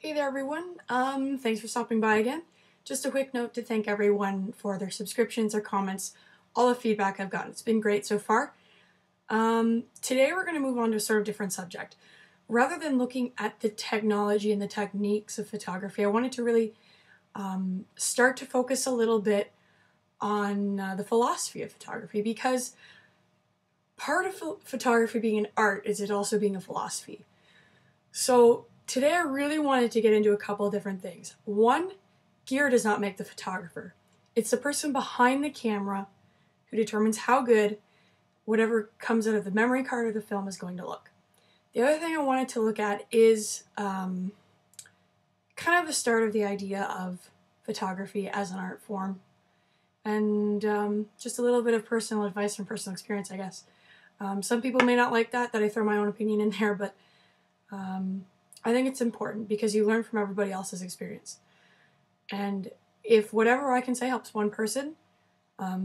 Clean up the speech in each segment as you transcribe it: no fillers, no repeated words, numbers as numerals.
Hey there everyone, thanks for stopping by again. Just a quick note to thank everyone for their subscriptions or comments, all the feedback I've gotten. It's been great so far. Today we're going to move on to a sort of different subject. Rather than looking at the technology and the techniques of photography, I wanted to really start to focus a little bit on the philosophy of photography, because part of photography being an art is it also being a philosophy. So today I really wanted to get into a couple of different things. One, gear does not make the photographer. It's the person behind the camera who determines how good whatever comes out of the memory card or the film is going to look. The other thing I wanted to look at is kind of the start of the idea of photography as an art form, and just a little bit of personal advice from personal experience, I guess. Some people may not like that I throw my own opinion in there, but I think it's important because you learn from everybody else's experience. And if whatever I can say helps one person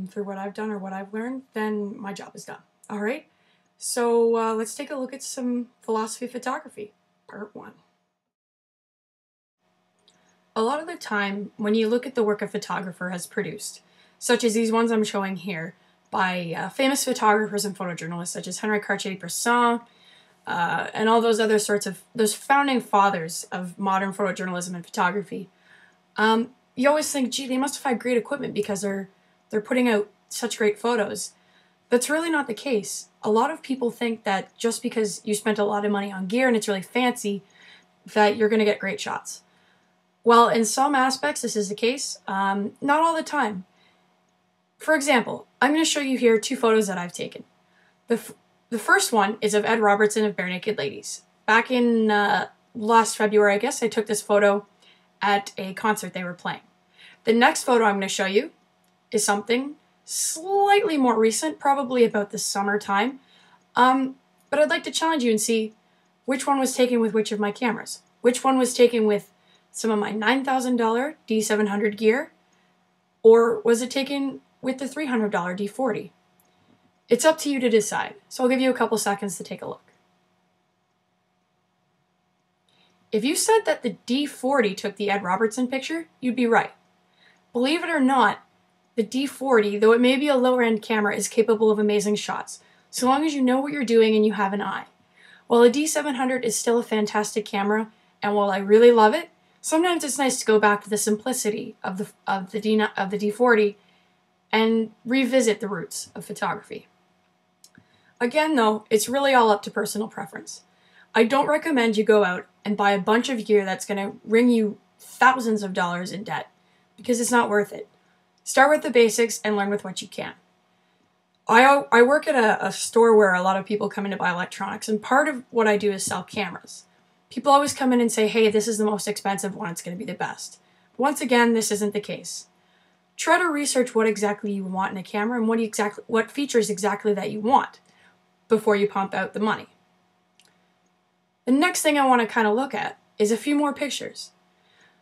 through what I've done or what I've learned, then my job is done. All right? So let's take a look at some philosophy of photography, part 1. A lot of the time, when you look at the work a photographer has produced, such as these ones I'm showing here, by famous photographers and photojournalists such as Henri Cartier-Bresson, and all those other sorts of, those founding fathers of modern photojournalism and photography, you always think, gee, they must have had great equipment because they're putting out such great photos. That's really not the case. A lot of people think that just because you spent a lot of money on gear and it's really fancy, that you're going to get great shots. Well, in some aspects this is the case, not all the time. For example, I'm going to show you here 2 photos that I've taken. The first one is of Ed Robertson of Bare Naked Ladies. Back in last February, I guess, I took this photo at a concert they were playing. The next photo I'm going to show you is something slightly more recent, probably about the summertime. But I'd like to challenge you and see which one was taken with which of my cameras. Which one was taken with some of my $9,000 D700 gear, or was it taken with the $300 D40? It's up to you to decide, so I'll give you a couple seconds to take a look. If you said that the D40 took the Ed Robertson picture, you'd be right. Believe it or not, the D40, though it may be a lower-end camera, is capable of amazing shots, so long as you know what you're doing and you have an eye. While a D700 is still a fantastic camera, and while I really love it, sometimes it's nice to go back to the simplicity of the D40 and revisit the roots of photography. Again, though, it's really all up to personal preference. I don't recommend you go out and buy a bunch of gear that's going to wring you thousands of dollars in debt, because it's not worth it. Start with the basics and learn with what you can. I work at a store where a lot of people come in to buy electronics, and part of what I do is sell cameras. People always come in and say, hey, this is the most expensive one, it's going to be the best. Once again, this isn't the case. Try to research what exactly you want in a camera and what features exactly that you want before you pump out the money. The next thing I want to kind of look at is a few more pictures.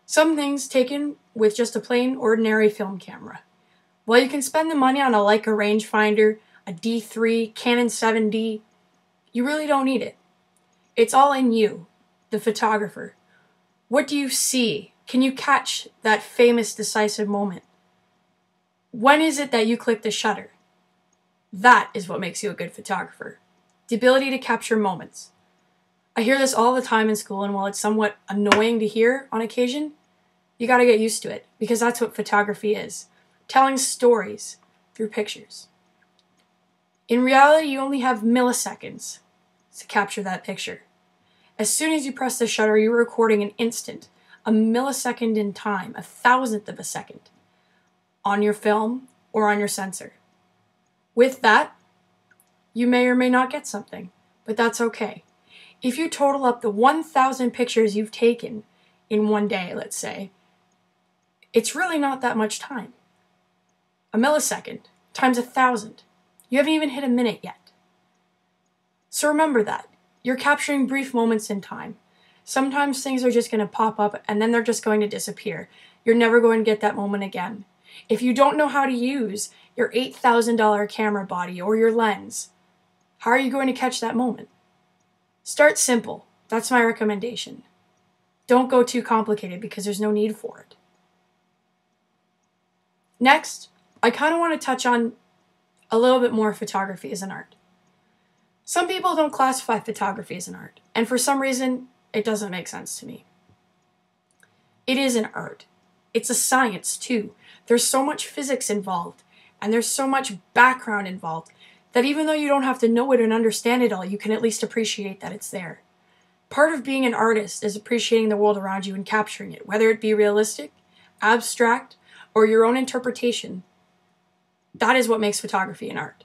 Some things taken with just a plain, ordinary film camera. While you can spend the money on a Leica rangefinder, a D3, Canon 7D, you really don't need it. It's all in you, the photographer. What do you see? Can you catch that famous, decisive moment? When is it that you click the shutter? That is what makes you a good photographer. The ability to capture moments. I hear this all the time in school, and while it's somewhat annoying to hear on occasion, you gotta get used to it, because that's what photography is. Telling stories through pictures. In reality, you only have milliseconds to capture that picture. As soon as you press the shutter, you're recording an instant, a millisecond in time, 1,000th of a second, on your film or on your sensor. With that, you may or may not get something, but that's okay. If you total up the 1,000 pictures you've taken in one day, let's say, it's really not that much time. A millisecond times 1,000. You haven't even hit a minute yet. So remember that. You're capturing brief moments in time. Sometimes things are just going to pop up and then they're just going to disappear. You're never going to get that moment again. If you don't know how to use your $8,000 camera body or your lens, how are you going to catch that moment? Start simple. That's my recommendation. Don't go too complicated because there's no need for it. Next, I kind of want to touch on a little bit more photography as an art. Some people don't classify photography as an art, and for some reason, it doesn't make sense to me. It is an art. It's a science, too. There's so much physics involved, and there's so much background involved, that even though you don't have to know it and understand it all, you can at least appreciate that it's there. Part of being an artist is appreciating the world around you and capturing it, whether it be realistic, abstract, or your own interpretation. That is what makes photography an art.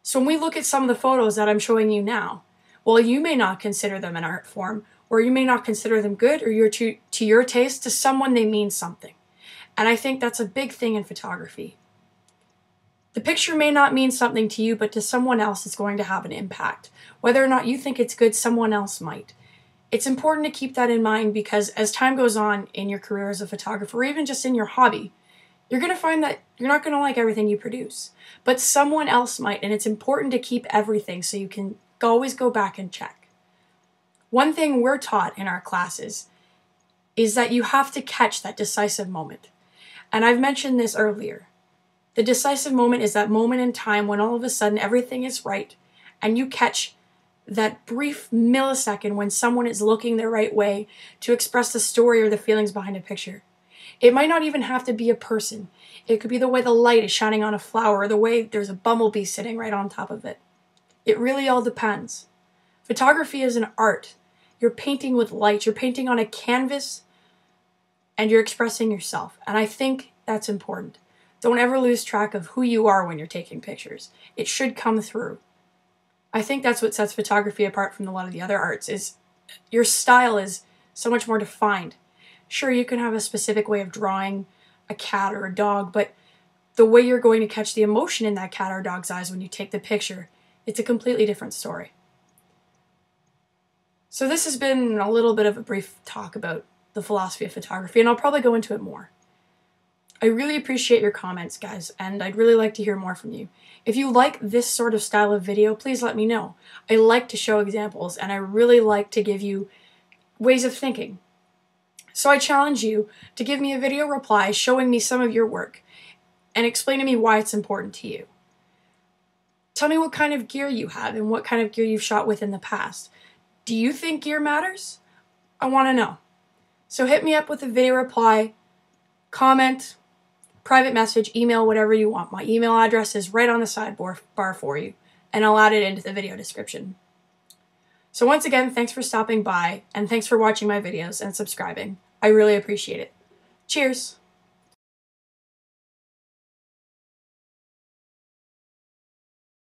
So when we look at some of the photos that I'm showing you now, while you may not consider them an art form, or you may not consider them good, or to your taste, to someone they mean something. And I think that's a big thing in photography. The picture may not mean something to you, but to someone else it's going to have an impact. Whether or not you think it's good, someone else might. It's important to keep that in mind because as time goes on in your career as a photographer, or even just in your hobby, you're going to find that you're not going to like everything you produce, but someone else might, and it's important to keep everything so you can always go back and check. One thing we're taught in our classes is that you have to catch that decisive moment. And I've mentioned this earlier. The decisive moment is that moment in time when all of a sudden everything is right, and you catch that brief millisecond when someone is looking the right way to express the story or the feelings behind a picture. It might not even have to be a person. It could be the way the light is shining on a flower or the way there's a bumblebee sitting right on top of it. It really all depends. Photography is an art. You're painting with light. You're painting on a canvas and you're expressing yourself. And I think that's important. Don't ever lose track of who you are when you're taking pictures. It should come through. I think that's what sets photography apart from a lot of the other arts is your style is so much more defined. Sure, you can have a specific way of drawing a cat or a dog, but the way you're going to catch the emotion in that cat or dog's eyes when you take the picture, it's a completely different story. So this has been a little bit of a brief talk about the philosophy of photography, and I'll probably go into it more. I really appreciate your comments, guys, and I'd really like to hear more from you. If you like this sort of style of video, please let me know. I like to show examples, and I really like to give you ways of thinking. So I challenge you to give me a video reply showing me some of your work and explain to me why it's important to you. Tell me what kind of gear you have and what kind of gear you've shot with in the past. Do you think gear matters? I want to know. So hit me up with a video reply, comment, private message, email, whatever you want. My email address is right on the sidebar for you, and I'll add it into the video description. So once again, thanks for stopping by, and thanks for watching my videos and subscribing. I really appreciate it. Cheers!